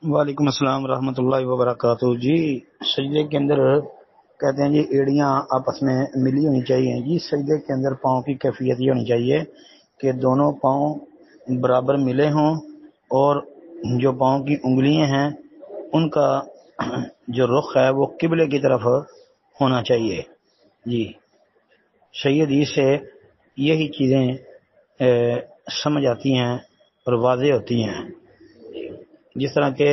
وعلیکم السلام ورحمۃ اللہ وبرکاتہ جی۔ سجدے کے اندر کہتے ہیں جی ایڑیاں آپس میں ملی ہونی چاہیے جی۔ سجدے کے اندر پاؤں کی کیفیت یہ ہونی چاہیے کہ دونوں پاؤں برابر ملے ہوں، اور جو پاؤں کی انگلیاں ہیں ان کا جو رخ ہے وہ قبلے کی طرف ہونا چاہیے جی۔ صحیح حدیث سے یہی چیزیں سمجھ آتی ہیں اور واضح ہوتی ہیں، جس طرح کہ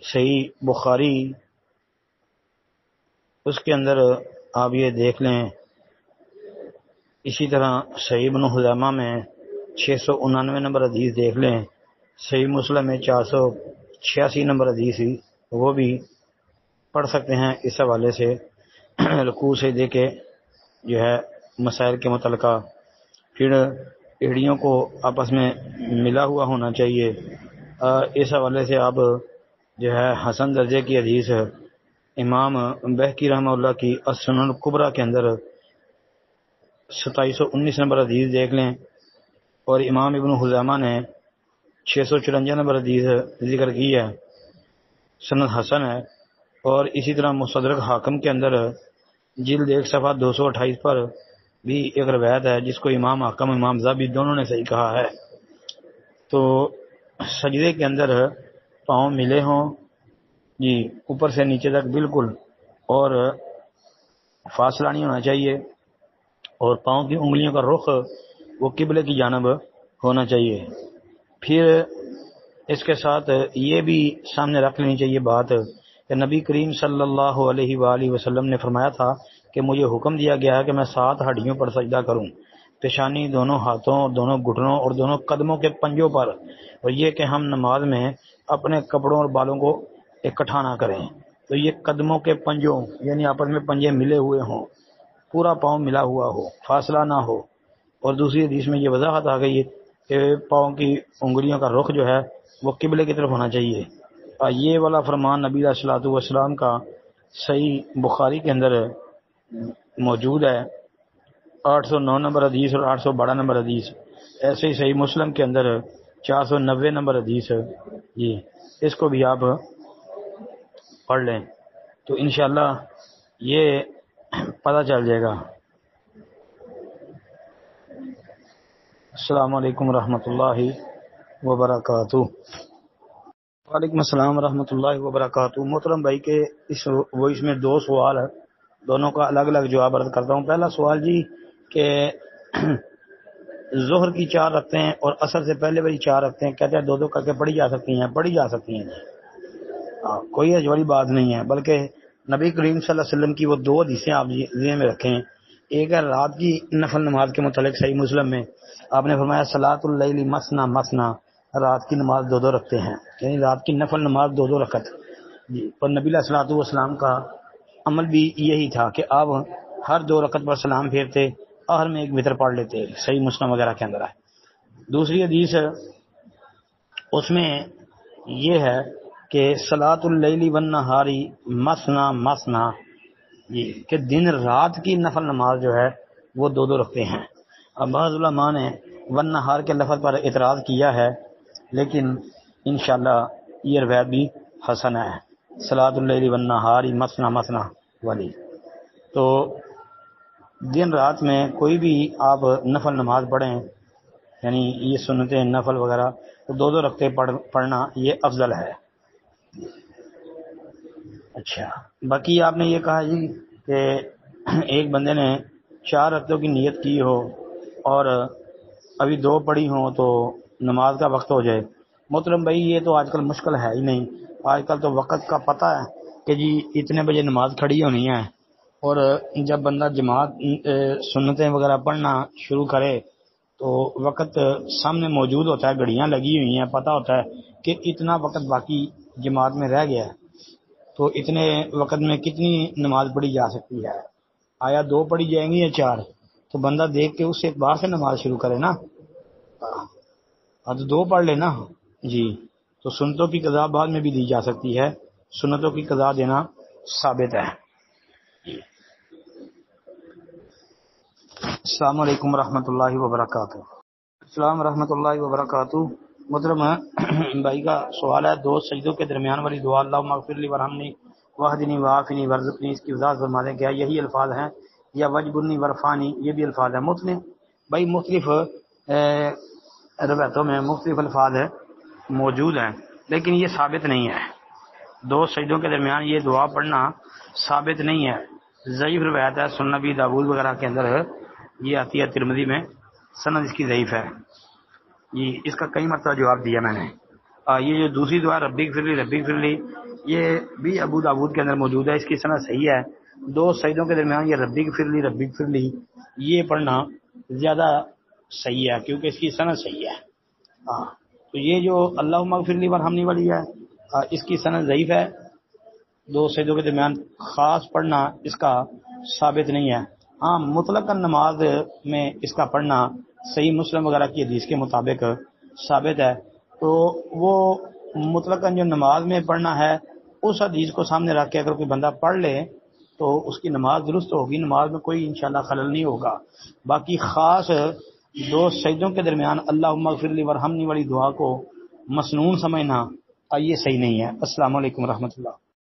صحیح بخاری اس کے اندر آپ یہ دیکھ لیں، اسی طرح صحیح ابن خزیمہ میں 699 نمبر حدیث دیکھ لیں، صحیح مسلم میں 486 نمبر حدیث وہ بھی پڑھ سکتے ہیں اس حوالے سے۔ رکوع سے دے کے جو ہے مسائل کے متعلقہ، پھر ایڑیوں کو آپس میں ملا ہوا ہونا چاہیے۔ اس حوالے سے آپ جو ہے حسن درجے کی حدیث امام بہقی رحمہ اللہ کی السنن الکبریٰ کے اندر 2719 نمبر حدیث دیکھ لیں، اور امام ابن خزیمہ نے 654 نمبر حدیث ذکر کی ہے، سند حسن ہے۔ اور اسی طرح مستدرک حاکم کے اندر جلد 1 صفحہ 228 پر بھی ایک روایت ہے جس کو امام حاکم امام ذہبی دونوں نے صحیح کہا ہے۔ تو سجدے کے اندر پاؤں ملے ہوں جی، اوپر سے نیچے تک بالکل، اور فاصلہ نہیں ہونا چاہیے، اور پاؤں کی انگلیوں کا رخ وہ قبلے کی جانب ہونا چاہیے۔ پھر اس کے ساتھ یہ بھی سامنے رکھ لینی چاہیے بات کہ نبی کریم صلی اللہ علیہ وآلہ وسلم نے فرمایا تھا کہ مجھے حکم دیا گیا ہے کہ میں 7 ہڈیوں پر سجدہ کروں، پیشانی، دونوں ہاتھوں، دونوں گھٹنوں اور دونوں قدموں کے پنجوں پر، اور یہ کہ ہم نماز میں اپنے کپڑوں اور بالوں کو اکٹھا نہ کریں۔ تو یہ قدموں کے پنجوں یعنی آپس میں پنجے ملے ہوئے ہوں، پورا پاؤں ملا ہوا ہو، فاصلہ نہ ہو۔ اور دوسری حدیث میں یہ وضاحت آ گئی کہ پاؤں کی انگلیوں کا رخ جو ہے وہ قبلے کی طرف ہونا چاہیے۔ یہ والا فرمان نبی علیہ الصلوۃ والسلام کا صحیح بخاری کے اندر موجود ہے، 809 نمبر حدیث اور 812 نمبر حدیث۔ ایسے ہی صحیح مسلم کے اندر 490 نمبر حدیث جی، اس کو بھی آپ پڑھ لیں تو انشاءاللہ یہ پتہ چل جائے گا۔ السلام علیکم ورحمۃ اللہ وبرکاتہ۔ وعلیکم السلام ورحمۃ اللہ وبرکاتہ۔ محترم بھائی کے اس میں 2 سوال ہے، دونوں کا الگ الگ جواب عرض کرتا ہوں۔ پہلا سوال جی کہ ظہر کی 4 رکھتے ہیں اور عصر سے پہلے والی 4 رکھتے ہیں، کہتے ہیں 2 کر کے پڑھی جا سکتی ہیں؟ پڑھی جا سکتی ہیں جی، کوئی حرج والی بات نہیں ہے، بلکہ نبی کریم صلی اللہ علیہ وسلم کی وہ 2 حدیثیں آپ ذہن میں رکھیں۔ ایک ہے رات کی نفل نماز کے متعلق، صحیح مسلم میں آپ نے فرمایا صلاۃ اللیل مثنا مثنا، رات کی نماز 2 رکھتے ہیں، یعنی رات کی نفل نماز 2 رکعت جی۔ پر نبی علیہ الصلوۃ والسلام کا عمل بھی یہی تھا کہ آپ ہر 2 رکعت پر سلام پھیرتے، آخر میں ایک وتر پڑھ لیتے، صحیح مسلم وغیرہ کے اندر ہے۔ دوسری حدیث اس میں یہ ہے کہ صلاۃ اللیل والنہار مثنا مثنا جی، کہ دن رات کی نفل نماز جو ہے وہ 2 رکھتے ہیں۔ اب بعض علماء نے والنہار کے لفظ پر اعتراض کیا ہے، لیکن انشاءاللہ یہ روایت بھی حسن ہے، صلاۃ اللیل والنہار مثنا مثنا والی۔ تو دن رات میں کوئی بھی آپ نفل نماز پڑھیں، یعنی یہ سنتیں نفل وغیرہ، تو 2 رکھتے پڑھنا یہ افضل ہے۔ اچھا، باقی آپ نے یہ کہا جی کہ ایک بندے نے 4 رکعتوں کی نیت کی ہو اور ابھی 2 پڑھی ہوں تو نماز کا وقت ہو جائے۔ محترم بھائی یہ تو آج کل مشکل ہے ہی نہیں، آج کل تو وقت کا پتہ ہے کہ جی اتنے بجے نماز کھڑی ہونی ہے، اور جب بندہ جماعت سنتیں وغیرہ پڑھنا شروع کرے تو وقت سامنے موجود ہوتا ہے، گھڑیاں لگی ہوئی ہیں، پتہ ہوتا ہے کہ اتنا وقت باقی جماعت میں رہ گیا ہے، تو اتنے وقت میں کتنی نماز پڑھی جا سکتی ہے؟ آیا 2 پڑھی جائیں گی یا 4؟ تو بندہ دیکھ کے اس سے ایک بار سے نماز شروع کرے نا، تو 2 پڑھ لے نا جی۔ تو سنتوں کی قضا بعد میں بھی دی جا سکتی ہے، سنتوں کی قضا دینا ثابت ہے۔ السلام علیکم ورحمۃ اللہ وبرکاتہ۔ السلام ورحمۃ اللہ وبرکاتہ۔ محترم بھائی کا سوال ہے، دو سجدوں کے درمیان والی دعا اللہم اغفر لی ورحمنی واہدنی وعافنی وارزقنی، اس کی وضاحت فرما دیں کیا یہی الفاظ ہیں یا وجبرنی ورفانی یہ بھی الفاظ ہیں؟ مختلف بھائی مختلف روایتوں میں مختلف الفاظ موجود ہیں، لیکن یہ ثابت نہیں ہے۔ دو سجدوں کے درمیان یہ دعا پڑھنا ثابت نہیں ہے، ضعیف روایت ہے، سنن نبی داؤد وغیرہ کے اندر یہ آتی ہے، ترمذی میں سند اس کی ضعیف ہے۔ یہ اس کا کئی مرتبہ جواب دیا میں نے۔ یہ جو دوسری دعا ربی اغفر لی یہ بھی ابو داؤد کے اندر موجود ہے، اس کی سند صحیح ہے۔ دو سجدوں کے درمیان یہ ربی اغفر لی یہ پڑھنا زیادہ صحیح ہے کیونکہ اس کی سند صحیح ہے۔ تو یہ جو اللہم اغفر لی ورحمنی والی ہے اس کی سند ضعیف ہے، دو سجدوں کے درمیان خاص پڑھنا اس کا ثابت نہیں ہے۔ ہاں مطلق نماز میں اس کا پڑھنا صحیح مسلم وغیرہ کی حدیث کے مطابق ثابت ہے، تو وہ مطلق جو نماز میں پڑھنا ہے اس حدیث کو سامنے رکھ کے اگر کوئی بندہ پڑھ لے تو اس کی نماز درست ہوگی، نماز میں کوئی انشاءاللہ خلل نہیں ہوگا۔ باقی خاص دو سجدوں کے درمیان اللہم اغفر لی ورحمنی والی دعا کو مسنون سمجھنا یہ صحیح نہیں ہے۔ السلام علیکم ورحمۃ اللہ۔